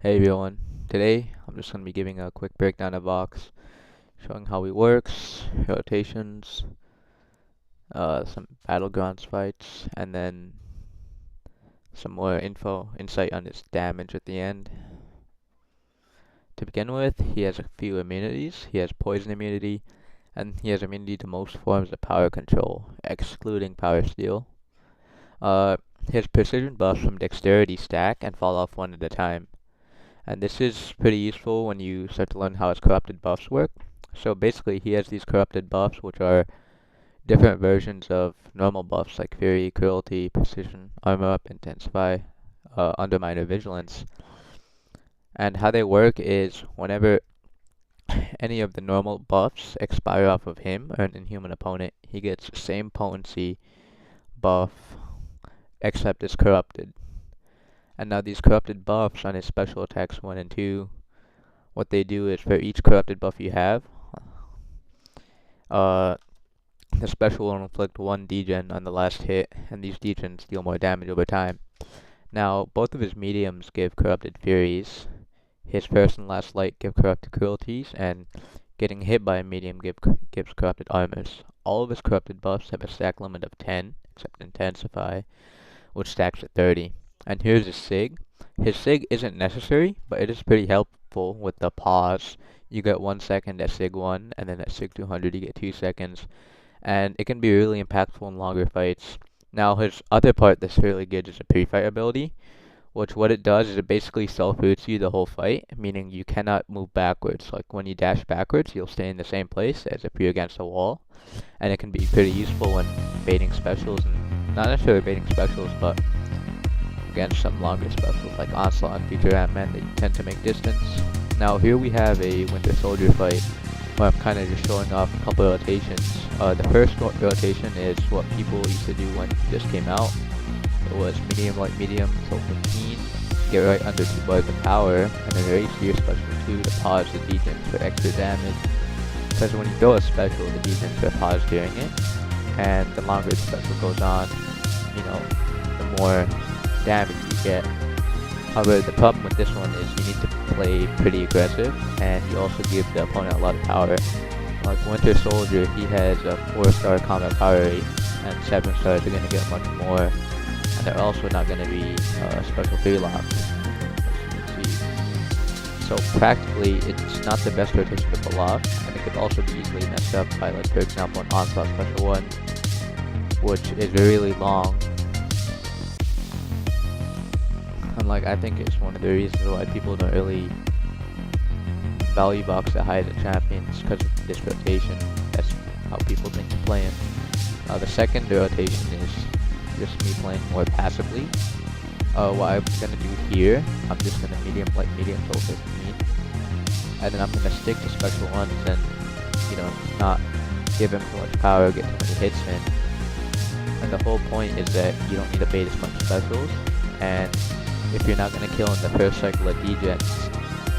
Hey everyone, today I'm just going to be giving a quick breakdown of Vox, showing how he works, rotations, some Battlegrounds fights, and then some more insight on his damage at the end. To begin with, he has a few immunities. He has poison immunity, and he has immunity to most forms of power control, excluding power steal. His precision buffs from dexterity stack and fall off one at a time. And this is pretty useful when you start to learn how his corrupted buffs work. So basically, he has these corrupted buffs, which are different versions of normal buffs like Fury, Cruelty, Precision, Armor Up, Intensify, Undermine, or Vigilance. And how they work is whenever any of the normal buffs expire off of him or an inhuman opponent, he gets the same potency buff except it's corrupted. And now these corrupted buffs on his special attacks 1 and 2, what they do is for each corrupted buff you have, the special will inflict 1 degen on the last hit, and these degens deal more damage over time. Now, both of his mediums give corrupted furies. His first and last light give corrupted cruelties, and getting hit by a medium gives corrupted armors. All of his corrupted buffs have a stack limit of 10, except Intensify, which stacks at 30. And here's his SIG. His SIG isn't necessary, but it is pretty helpful with the pause. You get 1 second at SIG 1, and then at SIG 200 you get 2 seconds. And it can be really impactful in longer fights. Now his other part that's really good is a pre-fight ability, which what it does is it basically self-roots you the whole fight, meaning you cannot move backwards. Like when you dash backwards, you'll stay in the same place as if you're against a wall. And it can be pretty useful when baiting specials, and not necessarily baiting specials, but against some longer specials like Onslaught and Future Ant-Man that you tend to make distance. Now here we have a Winter Soldier fight where I'm kind of just showing off a couple of rotations. The first rotation is what people used to do when it just came out. It was medium, light, medium, till 15, get right under 2 bars of power, and then raise your special 2 to pause the degens for extra damage. Because when you throw a special, the degens are paused during it, and the longer the special goes on, the more damage you get. However, the problem with this one is you need to play pretty aggressive, and you also give the opponent a lot of power. Like Winter Soldier, he has a 4-star combat power rate, and 7 stars are going to get much more, and they're also not going to be special 3 lock, as you can see. So practically, it's not the best rotation to pull off, and it could also be easily messed up by, like, for example, an Onslaught Special 1, which is really long. And like, I think it's one of the reasons why people don't really value Vox that high as a champion, because of this rotation. That's how people think to play him. The second rotation is just me playing more passively. What I'm going to do here, I'm just going to medium, light, medium, till 15. And then I'm going to stick to special ones and, not give him too much power, get too many hits in. And the whole point is that you don't need to bait as much specials, and if you're not going to kill in the first cycle of degens,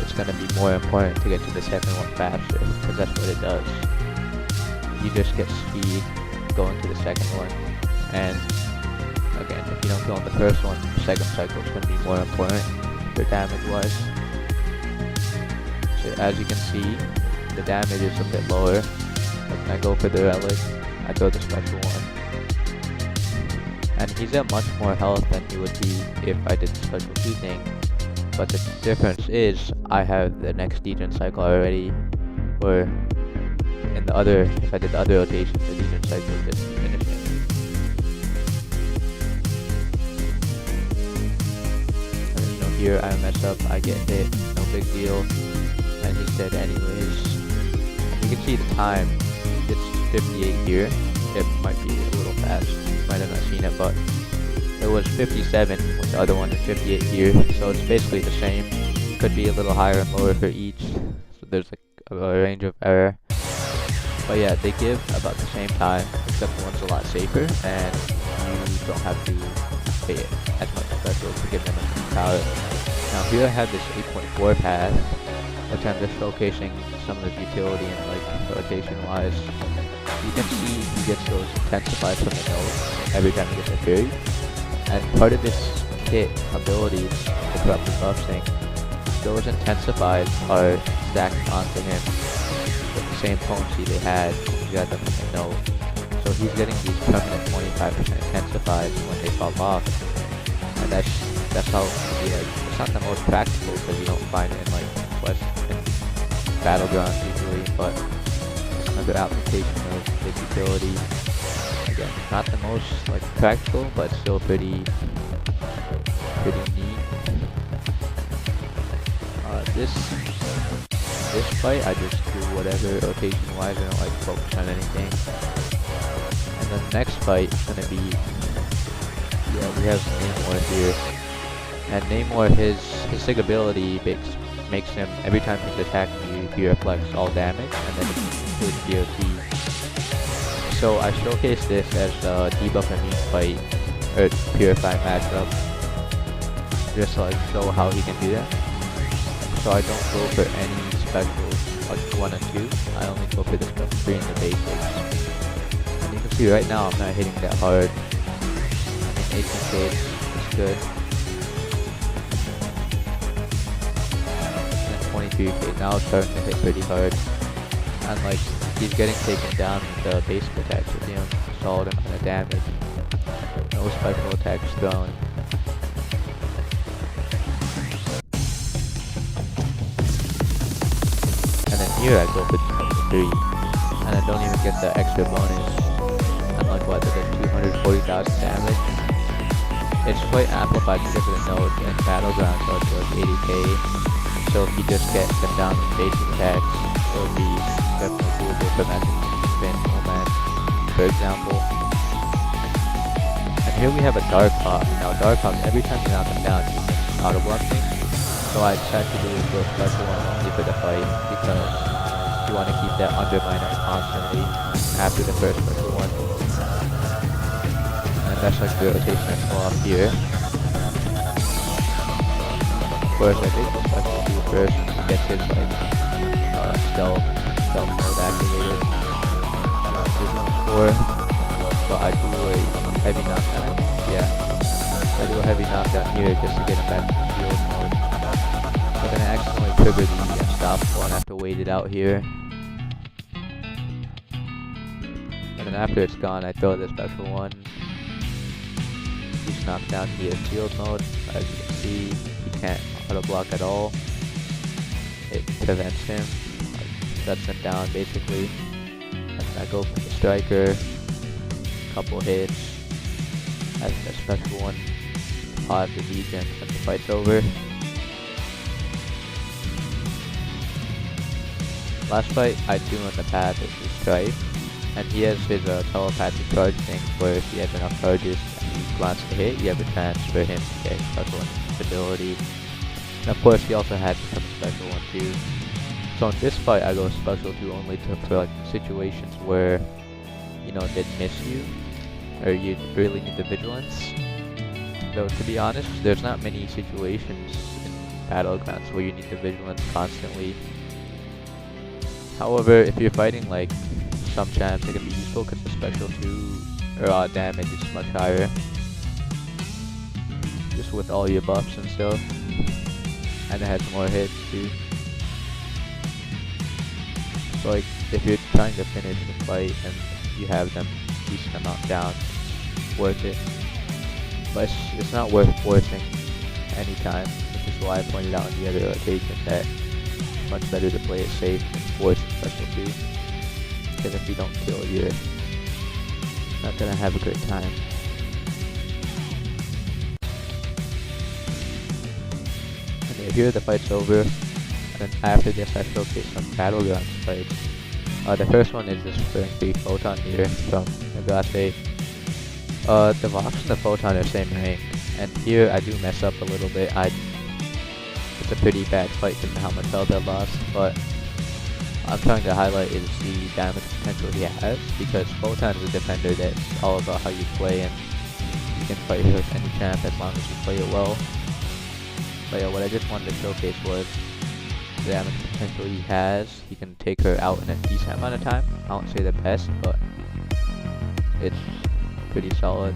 it's going to be more important to get to the second one faster, because that's what it does. You just get speed going to the second one, and again, if you don't kill in the first one, the second cycle is going to be more important for damage wise. So as you can see, the damage is a bit lower. Like when I go for the relic, I throw the special one. And he's at much more health than he would be if I did the special 2 thing. But the difference is, I have the next degen cycle already, or in the other, if I did the other rotation, the degen cycle would just be finishing. And then, here I mess up, I get hit, no big deal, and he's dead anyways. And you can see the time, it's 58 here. It might be a little fast, you might have not seen it, but it was 57 with the other one and 58 here, so it's basically the same. Could be a little higher and lower for each, so there's like a range of error. But yeah, they give about the same time, except one's a lot safer, and you don't have to pay it as much special to give them a power. Now here I have this 8.4 path, which I'm just showcasing some of the utility and like rotation wise. You can see he gets those intensified from the nose every time he gets a fury. And part of his kit abilities, the corrupted buff thing, those intensifieds are stacked onto him with the same potency they had when you got them in the note. So he's getting these permanent 25% intensifieds when they fall off, and that's how it can be like. It's not the most practical because you don't find it in like Quest and Battlegrounds usually, but it's another application of this utility. Again, not the most like practical, but still pretty neat. This fight I just do whatever rotation wise. I don't like focus on anything. And then the next fight is gonna be, yeah, we have Namor here. And Namor, his sig ability makes him, every time he's attacking you, he reflects all damage, and then he includes DOT. So I showcase this as a debuff immune fight, or purify matchup, just to like show how he can do that. So I don't go for any specials like 1 and 2, I only go for the stuff 3 and the basics. And you can see right now I'm not hitting that hard. I mean 18k is good. And 23k now it's starting to hit pretty hard. And like he's getting taken down with the basic attacks with him, solid amount of damage. No special attacks thrown. And then here I go for 3, and I don't even get the extra bonus. And like what, the 240,000 damage? It's quite amplified because of the node in Battlegrounds, so it's like 80k. So if you just get them down with basic attacks, it would be definitely doable for matching Spin Oman, for example. And here we have a Dark Hawk. Now Dark Hawk, every time you knock him down, he makes auto block things. So I decided to do a special one only for the fight, because you want to keep that undermine up constantly after the first special one. And that's like the rotation I pull off here. Of course I think the special do first gets his like stealth mode activated. There's no score, but I do a heavy knockdown. Yeah, I do a heavy knockdown here just to get him back to shield mode. But then I accidentally trigger the unstoppable and I have to wait it out here. And then after it's gone, I throw the special one. He's knocked down via shield mode. As you can see, he can't auto block at all. It prevents him, like, shuts him down basically. And then I go for the striker, couple hits, as a special one, pause the degen when the fight's over. Last fight I do in the path is the Strife, and he has his telepathic charge thing where if he has enough charges and he wants to hit, you have a chance for him to get special ability. And of course he also has some special one too. So in this fight I go special 2 only for like situations where, you know, they'd miss you, or you really need the vigilance. Though to be honest, there's not many situations in Battlegrounds where you need the vigilance constantly. However, if you're fighting like some champs, it can be useful because the special 2 raw damage is much higher. Just with all your buffs and stuff. And it has more hits too. So like, if you're trying to finish the fight and you have them decent amount down, worth it. But it's not worth forcing anytime, which is why I pointed out in the other rotation that it's much better to play it safe than force special 2. Because if you don't kill, you're not gonna have a great time. And yeah, here the fight's over. And then after this I showcase some Battlegrounds fights. The first one is this friendly Photon here from Nagase. The Vox and the Photon are same rank, and here I do mess up a little bit. It's a pretty bad fight given how much health I lost, but I'm trying to highlight is the damage potential he has, because Photon is a defender that's all about how you play, and you can fight with any champ as long as you play it well. But yeah, what I just wanted to showcase was the damage potential he has. He can take her out in a decent amount of time. I won't say the best, but it's pretty solid.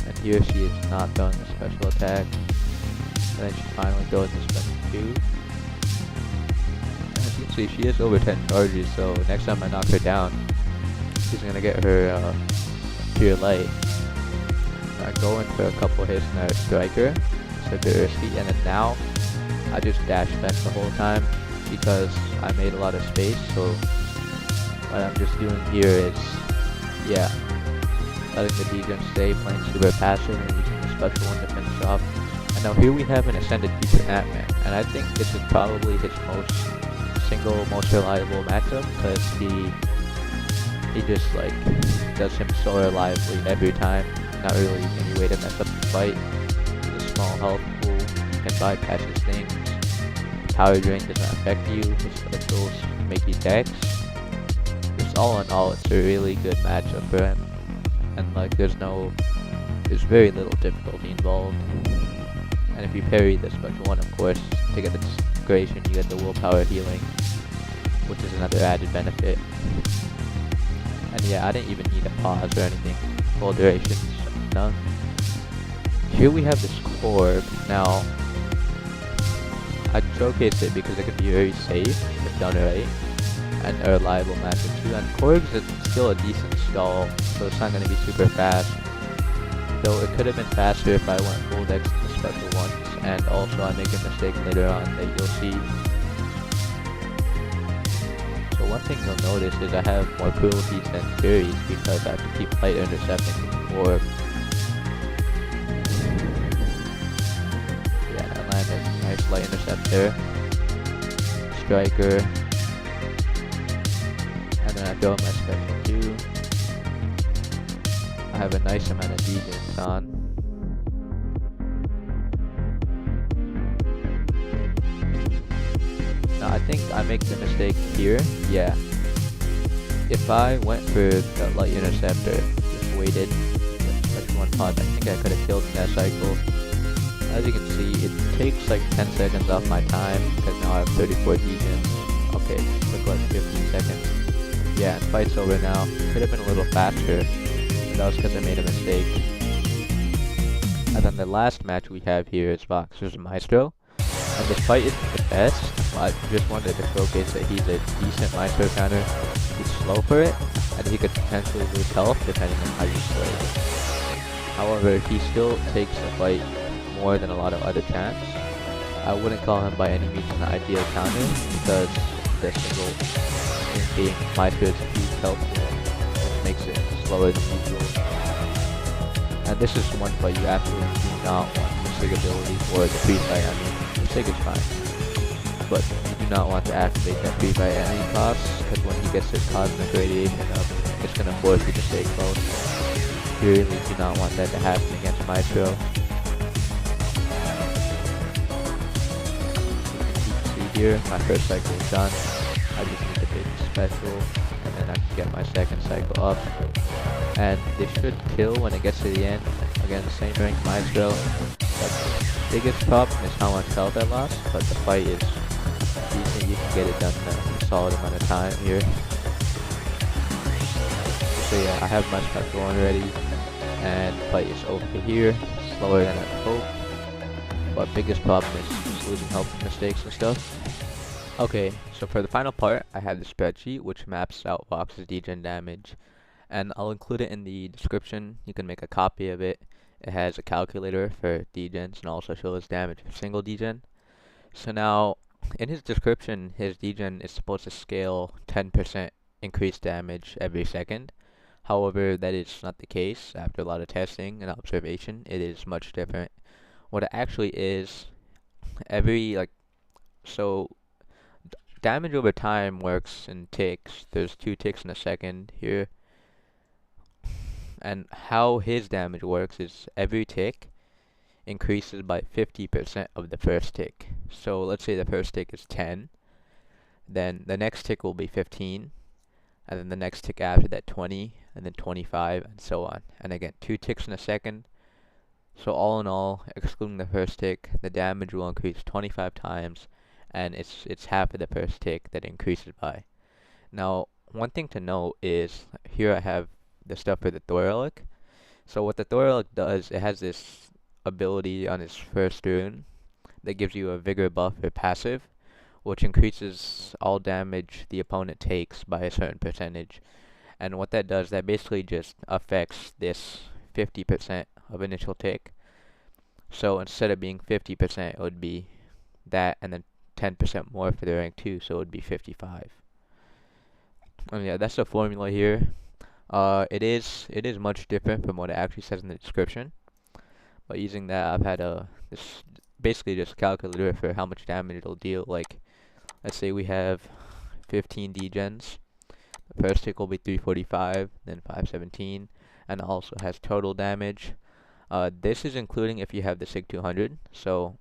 And here she is not throwing a special attack. And then she finally goes to special 2. As you can see, she has over 10 charges, so next time I knock her down, she's gonna get her pure light. I go in for a couple hits and I strike her. It's a bit risky, and then now I just dash fence the whole time because I made a lot of space. So what I'm just doing here is, yeah, letting the degen stay, playing super passive and using the special one to finish off. And now here we have an ascended feature Ant-Man, and I think this is probably his most reliable matchup because he just like does him so reliably every time. Not really any way to mess up the fight. He's a small health pool, can bypass his things. Power drain doesn't affect you. His specials make you dex. Just all in all, it's a really good matchup for him. And like there's very little difficulty involved. And if you parry the special one, of course, to get the disintegration, you get the willpower healing, which is another added benefit. And yeah, I didn't even need a pause or anything. Full durations, none. Here we have this Korg. Now, I showcase it because it can be very safe if done right, and a reliable matchup too. And Korg's still a decent stall, so it's not going to be super fast. Though it could have been faster if I went full dex to the special ones, and also I make a mistake later on that you'll see. So one thing you'll notice is I have more cruelties than furies because I have to keep light intercepting before. Yeah, I landed a nice light intercept there. Striker. And then I throw my special 2. I have a nice amount of degens on. Now I think I make the mistake here, yeah. If I went for the light interceptor, just waited, special 1 pot, I think I could have killed in that cycle. As you can see, it takes like 10 seconds off my time, because now I have 34 degens. Okay, took like 15 seconds. Yeah, and fight's over now. Could have been a little faster. That was because I made a mistake. And then the last match we have here is Vox vs Maestro. And this fight isn't the best, but I just wanted to showcase that he's a decent Maestro counter. He's slow for it, and he could potentially lose health depending on how you play. However, he still takes the fight more than a lot of other champs. I wouldn't call him by any means an ideal counter, because the single thing being Maestro's huge health pool, which makes it slower than usual. And this is one fight you absolutely do not want the Sig ability, or the free fight. I mean, the Sig is fine, but you do not want to activate that free fight at any cost, because when he gets his cosmic radiation up, it's going to force you to stay close. You really do not want that to happen against Maestro. You can see here, my first cycle is done. I just need to hit special, and then I can get my second cycle up. And this should kill when it gets to the end. Again, the same rank Maestro. But the biggest problem is how much health I lost, but the fight is decent. You can get it done in a solid amount of time here. So yeah, I have my special one ready, and the fight is over here. Slower than I hoped, but biggest problem is just losing health mistakes and stuff. Okay, so for the final part, I have the spreadsheet which maps out Vox's degen damage, and I'll include it in the description. You can make a copy of it. It has a calculator for degens and also shows damage for single degen. So now, in his description, his degen is supposed to scale 10% increased damage every second. However, that is not the case. After a lot of testing and observation, it is much different. What it actually is, damage over time works in ticks. There's 2 ticks in a second here. And how his damage works is every tick increases by 50% of the first tick. So let's say the first tick is 10, then the next tick will be 15, and then the next tick after that 20, and then 25, and so on. And again, 2 ticks in a second. So all in all, excluding the first tick, the damage will increase 25 times, and it's half of the first tick that increases by. Now, one thing to note is, here I have the stuff for the Thor relic. So what the Thor relic does, it has this ability on its first rune that gives you a vigor buff or passive, which increases all damage the opponent takes by a certain percentage. And what that does, that basically just affects this 50% of initial tick. So instead of being 50%, it would be that and then 10% more for the rank 2, so it would be 55. And yeah, that's the formula here. It is much different from what it actually says in the description. But using that, I've had this basically just calculator for how much damage it'll deal. Like, let's say we have 15 degens. The first tick will be 345, then 517, and also has total damage. This is including if you have the SIG 200. So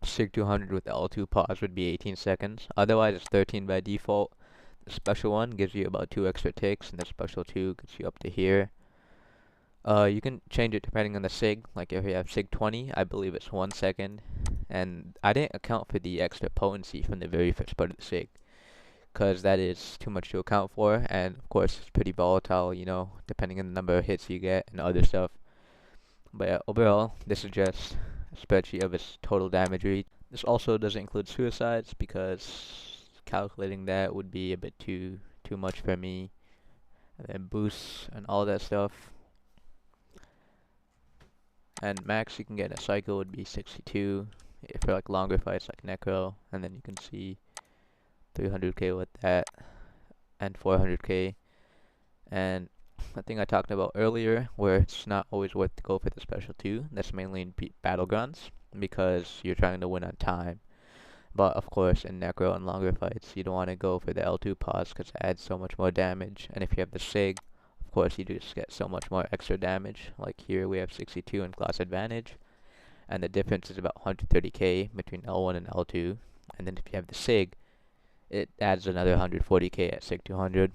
SIG 200 with L2 pause would be 18 seconds. Otherwise, it's 13 by default. The special one gives you about 2 extra ticks, and the special 2 gets you up to here. You can change it depending on the SIG. Like if you have SIG 20, I believe it's 1 second. And I didn't account for the extra potency from the very first part of the SIG, because that is too much to account for. And of course, it's pretty volatile, you know, depending on the number of hits you get and other stuff. But yeah, overall, this is just a spreadsheet of its total damage reach. This also doesn't include suicides, because calculating that would be a bit too much for me. And then boosts and all that stuff. And max you can get in a cycle would be 62 for like longer fights like Necro, and then you can see 300k with that and 400k. And the thing I talked about earlier, where it's not always worth to go for the special 2, that's mainly in Battlegrounds, because you're trying to win on time. But of course, in Necro and longer fights, you don't want to go for the L2 pause because it adds so much more damage. And if you have the SIG, of course, you just get so much more extra damage. Like here, we have 62 in class advantage, and the difference is about 130k between L1 and L2. And then if you have the SIG, it adds another 140k at SIG 200,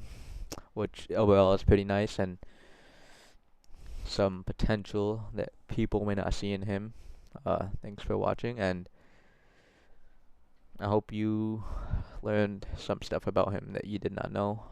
which overall is pretty nice and some potential that people may not see in him. Thanks for watching, and I hope you learned some stuff about him that you did not know.